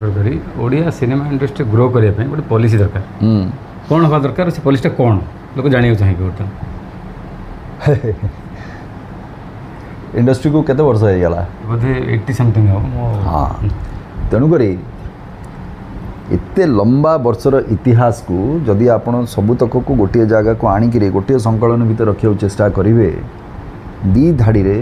करी Odia cinema industry grow करने गोटे पॉलिसी दरकार कौन हवा दरकार से पॉलिसी कौन लोग जाना चाहिए बर्तमान इंडस्ट्री को केते वर्ष हो गला बोधे 80 समथिंग हाँ तेणुक एते लंबा वर्षर इतिहास को जदि आपण सबुतक को गोटे जगह को आणिक गोटे संकलन भितर रखा चेष्टा करेंगे दी धाड़ी रे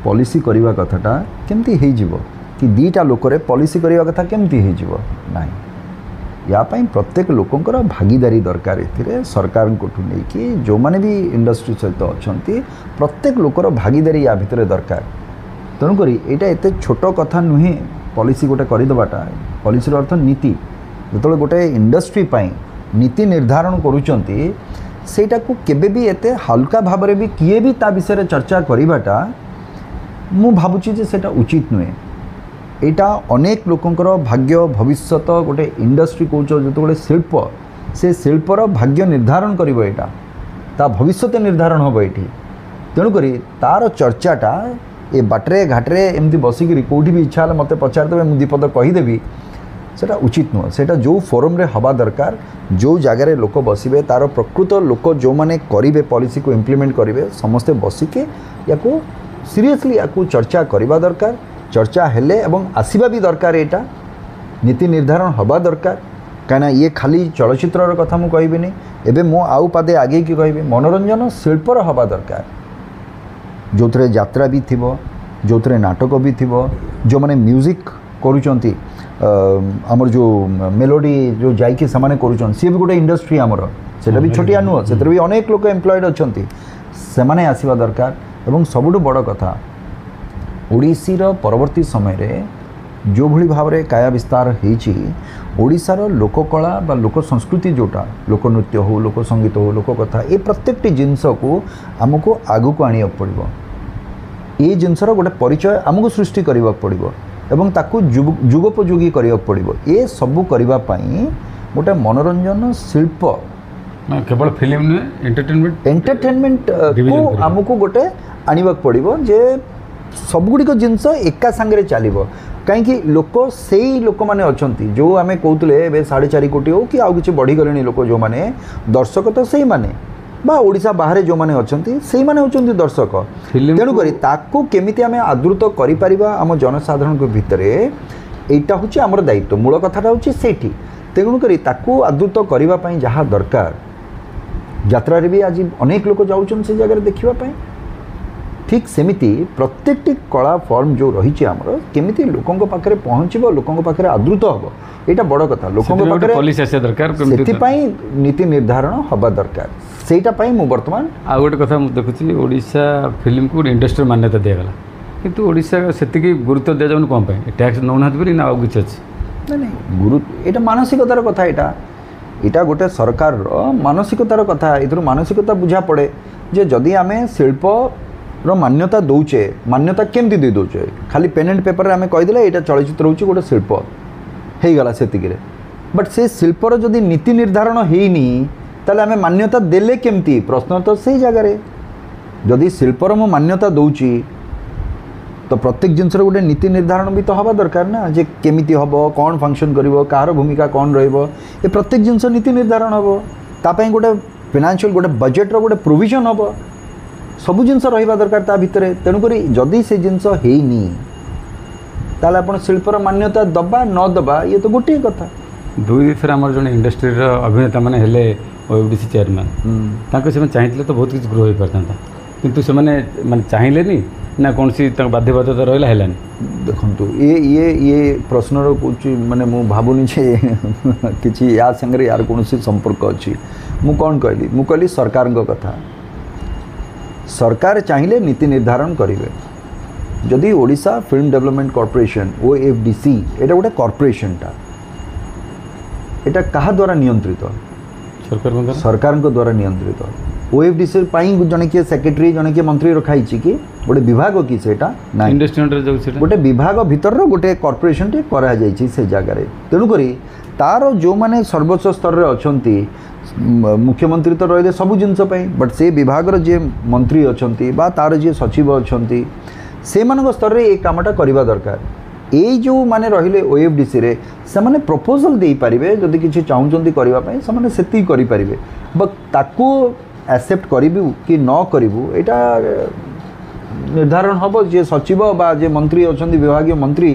पॉलिसी करवा कथाटा केमती हो जीवो कि दीटा लोकरे पॉलिसी करवा कथा केमती हो जीवो नहीं या पाई प्रत्येक लोकंकर भागीदारी दरकार ए सरकार को लेकिन जो माने भी इंडस्ट्री सहित अच्छा प्रत्येक लोकर भागीदारी या भितर दरकार तेणुक यहाँ एत छोट कथा नुहे पॉलिसी गोटे करदेवाटा पॉलिसी अर्थ नीति जो गोटे इंडस्ट्री पाई नीति निर्धारण करुचंती सेटा को केबे भी एते हल्का भाव में भी किए भी ता विषय चर्चा करवाटा मु भावुची जे सेटा उचित नुहे यहाँ अनेक लोकंकर भाग्य भविष्यत गोटे इंडस्ट्री कौच जो शिल्प से शिल्पर भाग्य निर्धारण करिवो एटा ता भविष्यत निर्धारण हम ये तेणुक तार चर्चाटा ए बाटरे घाटे एमती बसिकी कौटी भी इच्छा मत पचारदे मुझे दीपद कहीदेवी सेटा उचित नुह सेटा जो फोरम रे हवा दरकार जो जगार लोक बसवे तार प्रकृत लोक जो माने करेंगे पॉलिसी को इम्प्लीमेंट करेंगे समस्ते बसिके या सीरियसली या चर्चा करवा दरकार चर्चा हेले एवं आसवा भी दरकार एटा नीति निर्धारण हवा दरकार कहीं ये खाली चलचित्र कथा मुझे कहबी एबे मो आउ पादे आगे की कहबी मनोरंजन शिल्पर हवा दरकार जो थे यात्रा भी थी जो थे नाटक भी थी जो मैंने म्यूजिक करुँच आमर जो मेलोडी जो जाइए से करुँच सी भी गोटे इंडस्ट्री आमर से भी छोटिया नुह से भी अनेक लोक एम्प्लॉयड अच्छा से आसवा दरकार एवं सबुठ बड़ कथा ओडिशीर परवर्ती समय रे जो भली भाव रे काया विस्तार होईची ओडिशार लोककला बा लोक संस्कृति जोटा लोक नृत्य हो लोक संगीत हो लोक कथा ये प्रत्येकटी जिनस को आमको आगु को आनिया पड़िबो ये जिनसर गोटे परिचय आमको सृष्टि करबा पड़िबो एवं ताकू जुगोपयोगी करबा पड़िबो ये सब करबा पई गोटे मनोरंजन शिल्प केवल फिल्म नुहे एंटरटेनमेंट को आमको गोटे आनिबा पड़िबो जे सबगुड़िक जिनस एका सांगे चलो कहीं लोक से लोक मैंने अच्छा जो आम कहते 4.5 कोटी हो कि आउ कि बढ़ीगले लोक जो मैंने दर्शक तो से मैंने ओडिशा बाहर जो मैंने अच्छा से मैंने होती दर्शक तेणुक ताकू केमिति आम आदृत करें जनसाधारण भितर यहाँ हूँ आमर दायित्व मूल कथाटा हूँ से तेणुक ताकू आदृत करने जहाँ दरकार यात्रा भी आज अनेक लोक जाऊँ से जगह देखापी ठीक सेमिति प्रत्येकटी कला फॉर्म जो रही आमर केमिति लोकों पाखे पहुँचब लोकों पाखे आदृत हम यहाँ बड़ कथा लोकों पाखे नीति निर्धारण हवा दरकार से बर्तमान आ गोटे कथा देखुची ओडिशा फिल्म को इंडस्ट्री मान्यता दिगला किंतु ओडिशा से गुरुत्व दि जाऊन कौन टैक्स नौना ना आउ कि अच्छे नहीं गुरुत्व यहाँ मानसिकतार कथा यहाँ गोटे सरकार मानसिकतार कथा ये मानसिकता बुझा पड़े जे जदि आम शिल्प मान्यता दौचे मान्यता केमती दे दौचे खाली पेन एंड पेपर आम कहीदे यहाँ चलचित्र हूँ गोटे शिल्प हो गला से बट से शिल्पर जदि नीति निर्धारण होनी ताले आम मान्यता देले केमती प्रश्न तो से जगार जदि शिल्पर मु मान्यता दौची तो प्रत्येक जिनसर गोटे नीति निर्धारण भी तो हवा दरकार ना जे केमिति हम कौन फंक्शन करिवो कार भूमिका कौन रहिबो ये प्रत्येक जिनस नीति निर्धारण हम तापाई गोटे फाइनेंशियल गोटे बजेट्र गोटे प्रोविजन हम सबू जिनस रहा दरकार ता भितर तेणुक जदि से जिनस होनी ताले आपण शिल्पर मान्यता दबा न दबा ये तो गोटे कथा दुई थर आम जो इंडस्ट्री अभिनेता मैंने हेले ओएफडीसी चेयरमैन से चाहिए तो बहुत किसी ग्रो हो पारता किंतु से माने चाहिए ना कौन सी बाध्यबाध्यता रहा है देखु ये प्रश्नर कुछ माने मु भावुनी कि या संगे यार कौन संपर्क अच्छी मु कौन कहली मु कहली सरकार कथा सरकार चाहिए नीति निर्धारण करेंगे जदि Odisha film development corporation OFDC एटा गोटे कॉर्पोरेशनटा एटा कहा द्वारा नियंत्रित सरकार द्वारा नियंत्रित ओएफडीसी जन किए सेक्रेटरी जन किए मंत्री रखाई कि गोटे विभाग कि सेटा ना गोटे विभाग भितर गोटे कॉर्पोरेशन टे करा जायछि से जगह तेणुक तार जो माने सर्वोच्च स्तर रे अछंती मुख्यमंत्री तो रही सबू जिनस बट से विभाग जी मंत्री अच्छा तार जी सचिव अच्छा से स्तर में ये कामटा करवा दरकार एई जो माने रहिले ओएफडीसी रे से माने प्रपोजल दे पारिबे जदि किछि चाहुचंती करबा पई से माने सेति करि पारिबे बट ताकू एक्सेप्ट करिबु कि न करिबु एटा निर्धारण हबो जे सचिव बा जे मंत्री अछंती विभागीय मंत्री